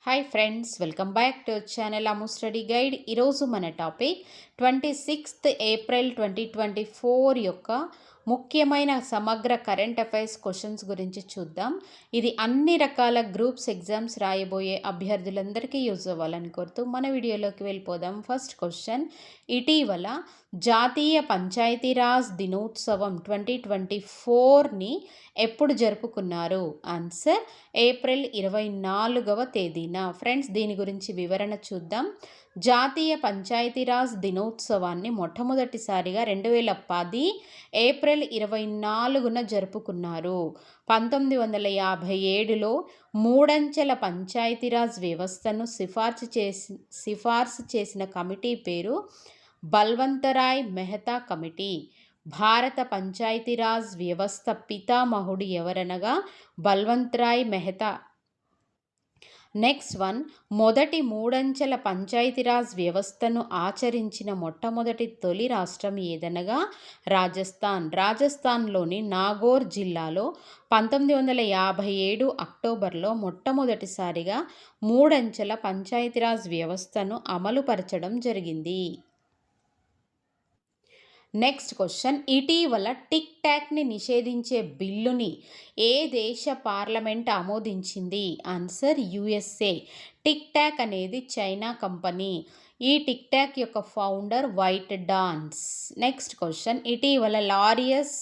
Hi friends, welcome back to channel Amu study guide. ఈరోజు మన topic 26th April 2024 యొక్క ముఖ్యమైన సమగ్ర కరెంట్ అఫైర్స్ క్వశ్చన్స్ గురించి చూద్దాం. ఇది అన్ని రకాల గ్రూప్స్ ఎగ్జామ్స్ రాయబోయే అభ్యర్థులందరికీ యూజ్ అవ్వాలని కోరుతూ మన వీడియోలోకి వెళ్ళిపోదాం. ఫస్ట్ క్వశ్చన్, ఇటీవల జాతీయ పంచాయతీరాజ్ దినోత్సవం 2024ని ఎప్పుడు జరుపుకున్నారు? ఆన్సర్ ఏప్రిల్ 24వ తేదీన. ఫ్రెండ్స్, దీని గురించి వివరణ చూద్దాం. జాతీయ పంచాయతీరాజ్ దినోత్సవాన్ని మొట్టమొదటిసారిగా 2010 ఏప్రిల్ 24న జరుపుకున్నారు. 1957లో మూడంచెల పంచాయతీరాజ్ వ్యవస్థను సిఫార్సు చేసిన కమిటీ పేరు బల్వంతరాయ్ మెహతా కమిటీ. భారత పంచాయతీరాజ్ వ్యవస్థ పితామహుడు ఎవరనగా బల్వంతరాయ్ మెహతా. నెక్స్ట్ వన్, మొదటి మూడంచెల పంచాయతీరాజ్ వ్యవస్థను ఆచరించిన మొట్టమొదటి తొలి రాష్ట్రం ఏదనగా రాజస్థాన్. రాజస్థాన్లోని నాగోర్ జిల్లాలో 1957 అక్టోబర్లో మొట్టమొదటిసారిగా మూడంచెల పంచాయతీరాజ్ వ్యవస్థను అమలుపరచడం జరిగింది. నెక్స్ట్ క్వశ్చన్, ఇటీవల టిక్ టాక్ని నిషేధించే బిల్లుని ఏ దేశ పార్లమెంట్ ఆమోదించింది? Answer USA. టిక్ టాక్ అనేది చైనా కంపెనీ. ఈ టిక్ టాక్ యొక్క founder ByteDance. Next question, ఇటీవల Laureus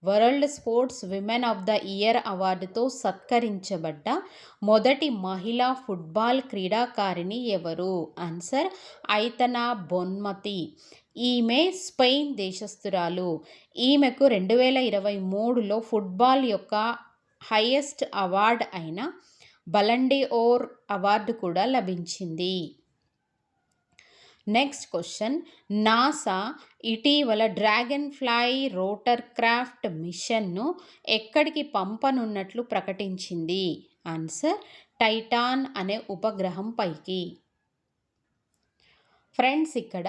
world sports women of the year అవార్డుతో సత్కరించబడ్డ మొదటి మహిళా ఫుట్బాల్ క్రీడాకారిణి ఎవరు? Answer Aitana Bonmati. ఈమె స్పెయిన్ దేశస్థురాలు. ఈమెకు 2023లో ఫుట్బాల్ యొక్క హైయెస్ట్ అవార్డ్ అయిన బలండిఓర్ అవార్డు కూడా లభించింది. నెక్స్ట్ క్వశ్చన్, నాసా ఇటీవల డ్రాగన్ ఫ్లై రోటర్ క్రాఫ్ట్ మిషన్ను ఎక్కడికి పంపనున్నట్లు ప్రకటించింది? ఆన్సర్ టైటాన్ అనే ఉపగ్రహం పైకి. ఫ్రెండ్స్, ఇక్కడ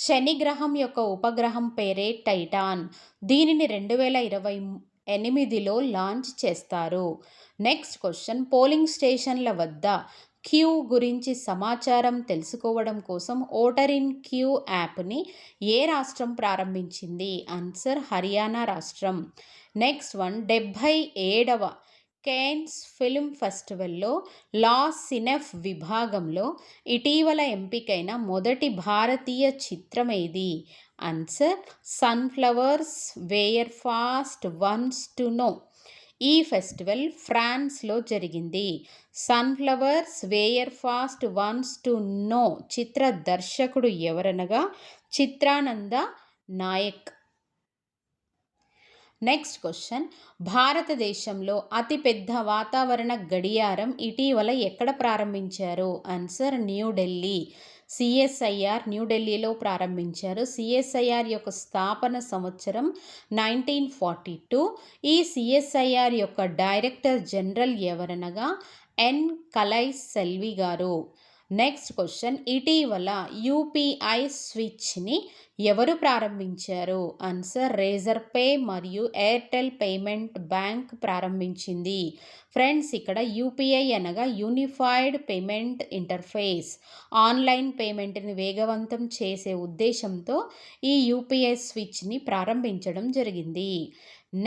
శని గ్రహం యొక్క ఉపగ్రహం పేరే టైటాన్. దీనిని 2028లో లాంచ్ చేస్తారు. నెక్స్ట్ క్వశ్చన్, పోలింగ్ స్టేషన్ల వద్ద క్యూ గురించి సమాచారం తెలుసుకోవడం కోసం ఓటర్ ఇన్ క్యూ యాప్ని ఏ రాష్ట్రం ప్రారంభించింది? ఆన్సర్ హర్యానా రాష్ట్రం. నెక్స్ట్ వన్, 77వ కేన్స్ ఫిల్మ్ ఫెస్టివల్లో లా సినెఫ్ విభాగంలో ఇటీవల ఎంపికైన మొదటి భారతీయ చిత్రం ఏది? Answer sunflowers were first ones to know. ఈ ఫెస్టివల్ ఫ్రాన్స్లో జరిగింది. Sunflowers were first ones to know చిత్ర దర్శకుడు ఎవరనగా చిత్రానంద నాయక్. నెక్స్ట్ క్వశ్చన్, భారతదేశంలో అతిపెద్ద వాతావరణ గడియారం ఇటీవల ఎక్కడ ప్రారంభించారు? ఆన్సర్ న్యూఢిల్లీ. సిఎస్ఐఆర్ న్యూఢిల్లీలో ప్రారంభించారు. సిఎస్ఐఆర్ యొక్క స్థాపన సంవత్సరం 1942. ఈ సిఎస్ఐఆర్ యొక్క డైరెక్టర్ జనరల్ ఎవరనగా ఎన్ కలై సెల్వి గారు. నెక్స్ట్ క్వశ్చన్, ఇటీవల యూపీఐ స్విచ్ని ఎవరు ప్రారంభించారు? ఆన్సర్ రేజర్ పే మరియు ఎయిర్టెల్ పేమెంట్ బ్యాంక్ ప్రారంభించింది. ఫ్రెండ్స్, ఇక్కడ యూపీఐ అనగా యూనిఫైడ్ పేమెంట్ ఇంటర్ఫేస్. ఆన్లైన్ పేమెంట్ని వేగవంతం చేసే ఉద్దేశంతో ఈ యూపీఐ స్విచ్ని ప్రారంభించడం జరిగింది.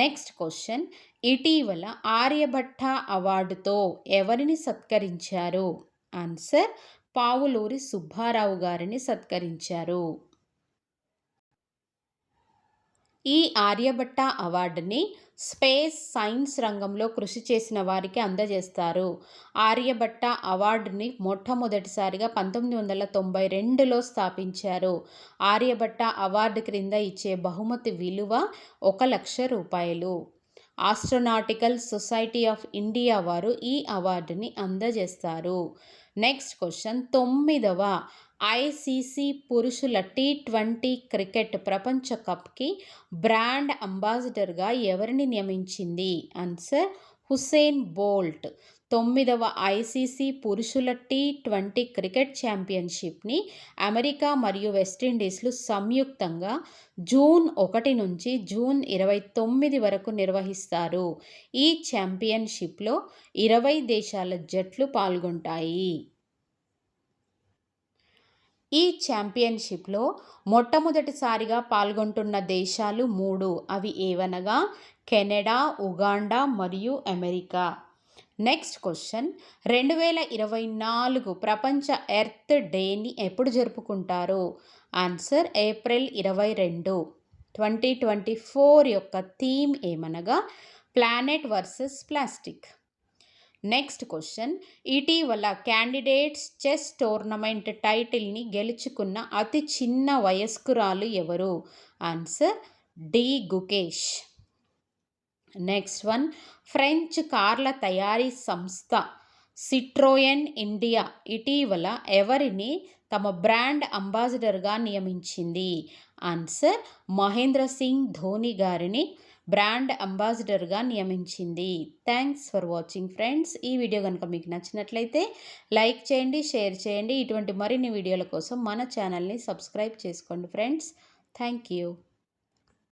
నెక్స్ట్ క్వశ్చన్, ఇటీవల ఆర్యభట్ట అవార్డుతో ఎవరిని సత్కరించారు? ఆన్సర్ పావులూరి సుబ్బారావు గారిని సత్కరించారు. ఈ ఆర్యభట్ట అవార్డుని స్పేస్ సైన్స్ రంగంలో కృషి చేసిన వారికి అందజేస్తారు. ఆర్యభట్ట అవార్డుని మొట్టమొదటిసారిగా 1992లో స్థాపించారు. ఆర్యభట్ట అవార్డు క్రింద ఇచ్చే బహుమతి విలువ 1,00,000 రూపాయలు. ఆస్ట్రోనాటికల్ సొసైటీ ఆఫ్ ఇండియా వారు ఈ అవార్డుని అందజేస్తారు. నెక్స్ట్ క్వశ్చన్, 9వ ఐసీసీ పురుషుల T20 క్రికెట్ ప్రపంచ కప్కి బ్రాండ్ అంబాసిడర్గా ఎవరిని నియమించింది? Answer Usain Bolt. 9వ ఐసీసీ పురుషుల T20 క్రికెట్ ఛాంపియన్షిప్ని అమెరికా మరియు వెస్టిండీస్లు సంయుక్తంగా జూన్ 1 నుంచి జూన్ 29 వరకు నిర్వహిస్తారు. ఈ ఛాంపియన్షిప్లో 20 దేశాల జట్లు పాల్గొంటాయి. ఈ ఛాంపియన్షిప్లో మొట్టమొదటిసారిగా పాల్గొంటున్న దేశాలు 3. అవి ఏవనగా కెనడా, ఉగాండా మరియు అమెరికా. నెక్స్ట్ క్వశ్చన్, 2024 ప్రపంచ ఎర్త్ డేని ఎప్పుడు జరుపుకుంటారు? Answer April 22. 2024 యొక్క థీమ్ ఏమనగా planet versus plastic. Next question, ఇటీవల క్యాండిడేట్స్ చెస్ టోర్నమెంట్ టైటిల్ని గెలుచుకున్న అతి చిన్న వయస్కురాలు ఎవరు? Answer D Gukesh. Next one, French కార్ల తయారీ సంస్థ సిట్రోయన్ ఇండియా ఇటీవల ఎవరిని తమ బ్రాండ్ అంబాసిడర్గా నియమించింది? ఆన్సర్ మహేంద్ర సింగ్ ధోని గారిని బ్రాండ్ అంబాసిడర్గా నియమించింది. Thanks for watching friends. ఈ వీడియో కనుక మీకు నచ్చినట్లయితే లైక్ చేయండి, షేర్ చేయండి. ఇటువంటి మరిన్ని వీడియోల కోసం మన ఛానల్ని సబ్స్క్రైబ్ చేసుకోండి ఫ్రెండ్స్. Thank you.